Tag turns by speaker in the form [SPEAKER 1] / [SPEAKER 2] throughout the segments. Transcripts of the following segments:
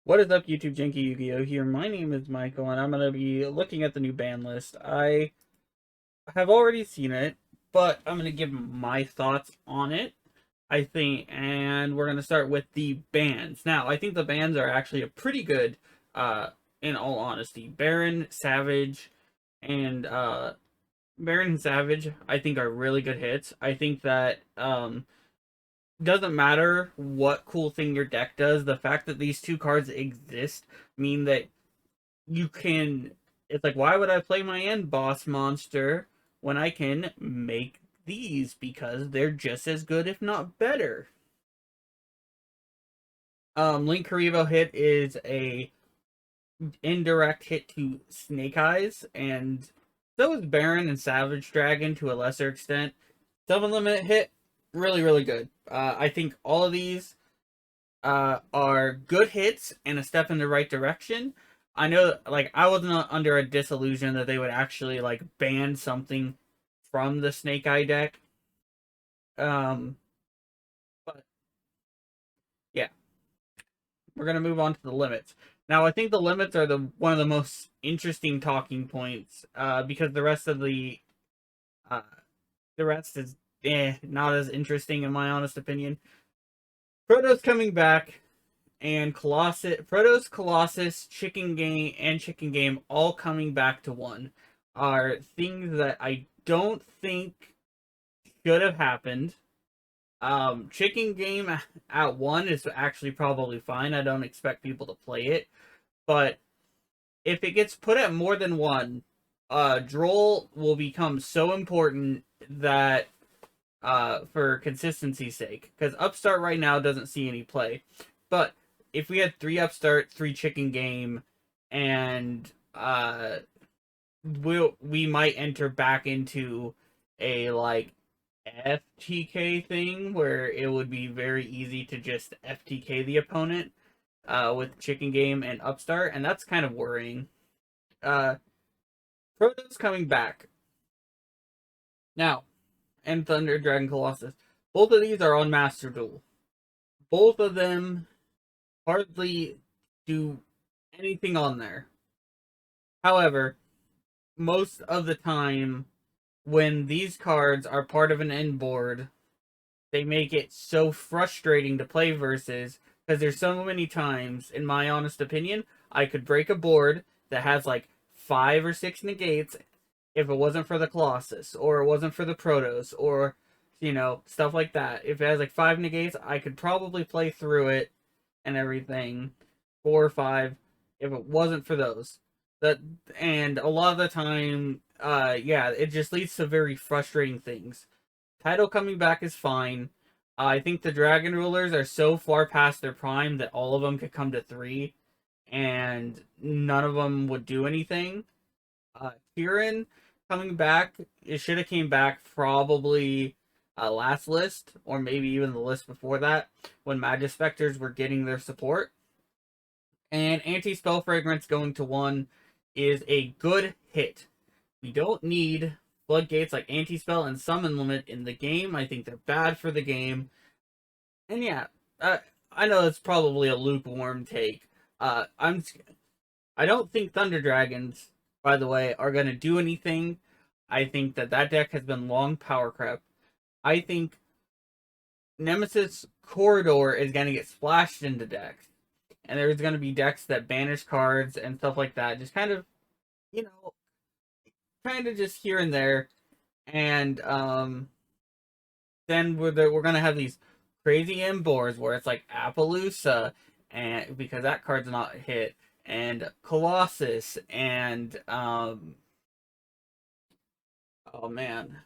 [SPEAKER 1] What is up, YouTube? JankyYGO here. My name is Michael, and I'm going to be looking at the new ban list. I have already seen it, but I'm going to give my thoughts on it, I think, and we're going to start with the bans. Now, I think the bans are actually a pretty good, in all honesty. And, Baron and Savage, I think are really good hits. I think that, doesn't matter what cool thing your deck does. The fact that these two cards exist mean that you can. It's like, why would I play my end boss monster when I can make these because they're just as good, if not better. Link Karibo hit is a indirect hit to Snake Eyes, and so is Baron and Savage Dragon to a lesser extent. Summon Limit hit, really, really good. I think all of these are good hits and a step in the right direction. I know, like, I wasn't under a disillusion that they would actually, like, ban something from the Snake Eye deck. Um, but, yeah. We're going to move on to the limits. Now, I think the limits are one of the most interesting talking points, because uh, the rest is not as interesting in my honest opinion. Proto's coming back, and Protoss, Colossus, Chicken Game all coming back to one are things that I don't think should have happened. Chicken Game at one is actually probably fine. I don't expect people to play it, but if it gets put at more than one, Droll will become so important that for consistency's sake, because Upstart right now doesn't see any play. But if we had 3 Upstart, 3 Chicken Game, and we might enter back into a like FTK thing where it would be very easy to just FTK the opponent with Chicken Game and Upstart, and that's kind of worrying. Uh, Proto's coming back now, and Thunder Dragon Colossus. Both of these are on Master Duel. Both of them hardly do anything on there. However, most of the time, when these cards are part of an end board, they make it so frustrating to play versus, because there's so many times, in my honest opinion, I could break a board that has like 5 or 6 negates if it wasn't for the Colossus, or it wasn't for the Protoss, or, stuff like that. If it has like 5 negates, I could probably play through it and everything, 4 or 5, if it wasn't for those. That And a lot of the time, yeah, it just leads to very frustrating things. Title coming back is fine. I think the Dragon Rulers are so far past their prime that all of them could come to 3, and none of them would do anything. Kieran coming back, it should have came back probably last list, or maybe even the list before that, when Magus Specters were getting their support. And Anti-Spell Fragrance going to 1 is a good hit. We don't need floodgates like Anti-Spell and Summon Limit in the game. I think they're bad for the game. And yeah, I know it's probably a lukewarm take. I don't think Thunder Dragons, by the way, are going to do anything. I think that deck has been long power crept. I think Nemesis Corridor is going to get splashed into decks. And there's going to be decks that banish cards and stuff like that. Just kind of, you know, kind of just here and there. And then we're going to have these crazy end boards where it's like Appaloosa, and because that card's not hit, and Colossus, and oh man,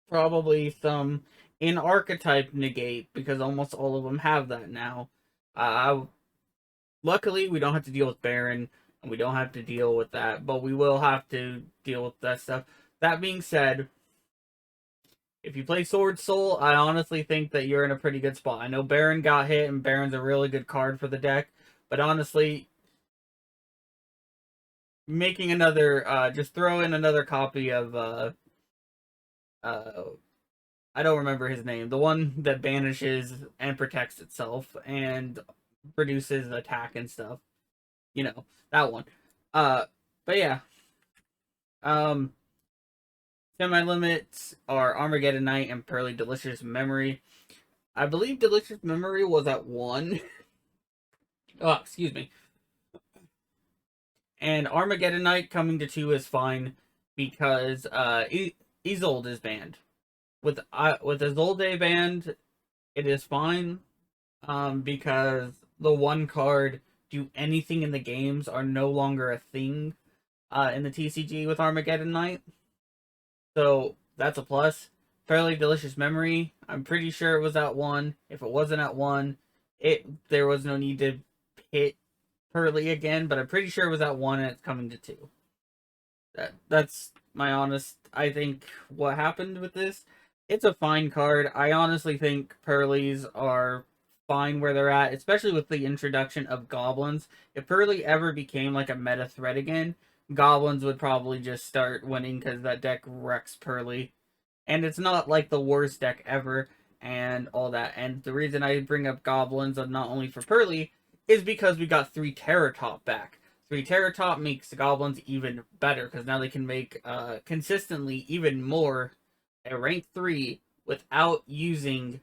[SPEAKER 1] probably some in archetype negate, because almost all of them have that now. Luckily, we don't have to deal with Baron, and we don't have to deal with that, but we will have to deal with that stuff. That being said, if you play Sword Soul, I honestly think that you're in a pretty good spot. I know Baron got hit, and Baron's a really good card for the deck, but honestly, making another, just throw in another copy of, uh, I don't remember his name, the one that banishes and protects itself, and reduces attack and stuff. You know, that one. Uh, but yeah. Um, Semi limits are Armageddon Night and Pearly Delicious Memory. I believe Delicious Memory was at 1. Oh, excuse me. And Armageddon Night coming to 2 is fine because Isolde is banned. With Isolde banned, it is fine because the one card do anything in the games are no longer a thing in the TCG with Armageddon Night. So that's a plus. Fairly Delicious Memory, I'm pretty sure it was at 1. If it wasn't at 1, there was no need to hit Pearly again, but I'm pretty sure it was at 1 and it's coming to 2. That's my honest, I think, what happened with this. It's a fine card. I honestly think Pearlies are fine where they're at, especially with the introduction of Goblins. If Pearly ever became like a meta threat again, Goblins would probably just start winning because that deck wrecks Pearly. And it's not like the worst deck ever and all that. And the reason I bring up Goblins, not only for Pearly, is because we got 3 Terratop back. 3 Terratop makes the Goblins even better because now they can make consistently even more at rank 3 without using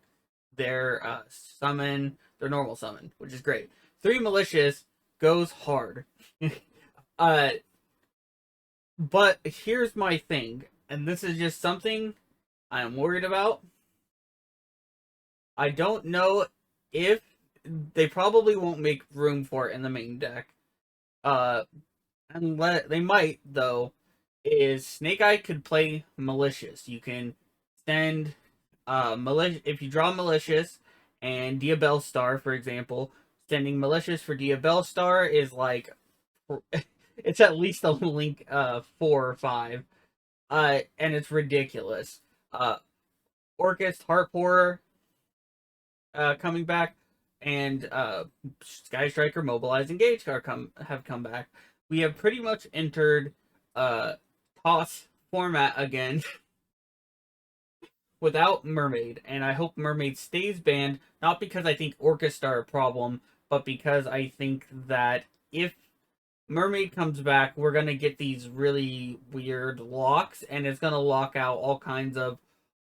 [SPEAKER 1] their their normal summon, which is great. 3 Malicious goes hard. uh, but here's my thing, and this is just something I'm worried about. I don't know if they probably won't make room for it in the main deck. Unless they might though, is Snake Eye could play Malicious. You can send Malicious if you draw Malicious and Diabell Star, for example. Sending Malicious for Diabell Star is like it's at least a link 4 or 5. And it's ridiculous. Orcust, Heart Horror coming back, and Sky Striker, Mobilize, Engage have come back. We have pretty much entered toss format again without Mermaid, and I hope Mermaid stays banned, not because I think Orcust are a problem, but because I think that if Mermaid comes back, we're gonna get these really weird locks, and it's gonna lock out all kinds of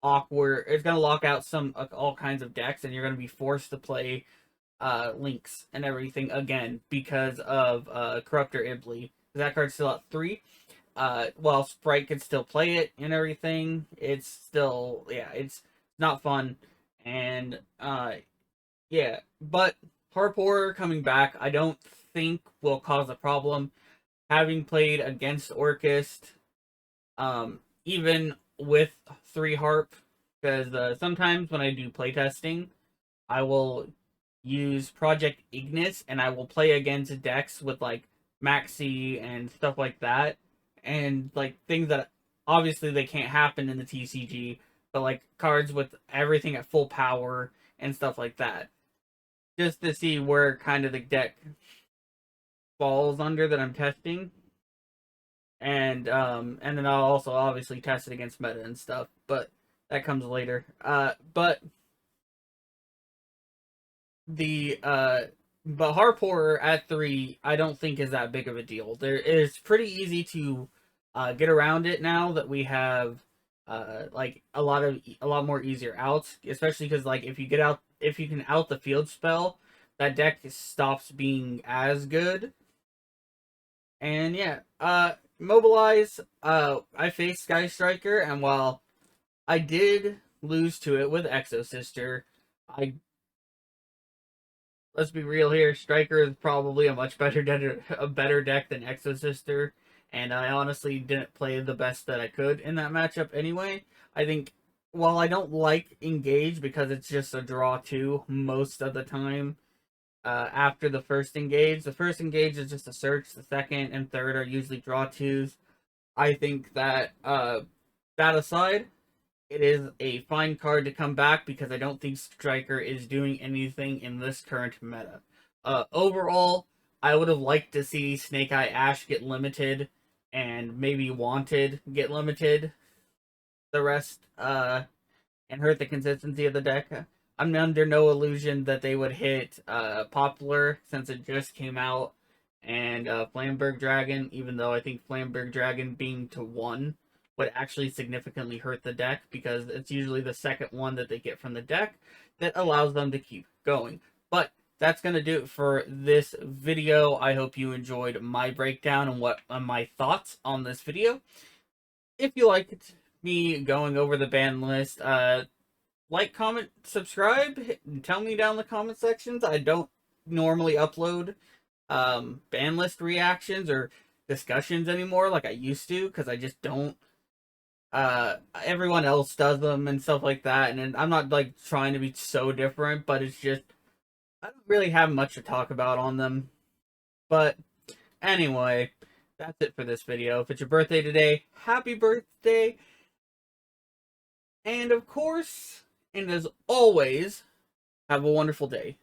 [SPEAKER 1] awkward. It's gonna lock out some all kinds of decks, and you're gonna be forced to play links and everything again because of Corruptor Ibly. That card's still at 3. While Sprite can still play it and everything, it's still it's not fun. And yeah, but Harpor coming back, I don't think will cause a problem. Having played against Orcust, even with 3 Harp, because sometimes when I do playtesting, I will use Project Ignis and I will play against decks with like Maxi and stuff like that, and like things that obviously they can't happen in the TCG, but like cards with everything at full power and stuff like that, just to see where kind of the deck falls under that I'm testing. And then I'll also obviously test it against meta and stuff, but that comes later. But the but Harpor at 3 I don't think is that big of a deal. It's pretty easy to get around it now that we have like a lot more easier outs, especially because like if you can out the field spell, that deck stops being as good. And yeah, Mobilize, I faced Sky Striker, and while I did lose to it with Exo Sister, let's be real here, Striker is probably a much better deck than Exo Sister, and I honestly didn't play the best that I could in that matchup anyway. I think while I don't like Engage because it's just a draw 2 most of the time, after the first engage is just a search. The second and third are usually draw 2s. I think that that aside, it is a fine card to come back because I don't think Striker is doing anything in this current meta. Overall, I would have liked to see Snake Eye Ash get limited and maybe Wanted get limited. The rest and hurt the consistency of the deck. I'm under no illusion that they would hit Popular since it just came out, and Flamberg Dragon, even though I think Flamberg Dragon being to 1 would actually significantly hurt the deck, because it's usually the second one that they get from the deck that allows them to keep going. But that's going to do it for this video. I hope you enjoyed my breakdown and what my thoughts on this video. If you liked me going over the ban list, like, comment, subscribe, tell me down in the comment sections. I don't normally upload ban list reactions or discussions anymore like I used to, because I just don't. Everyone else does them and stuff like that, and I'm not like trying to be so different, but it's just I don't really have much to talk about on them. But anyway, that's it for this video. If it's your birthday today, happy birthday! And of course, and as always, have a wonderful day.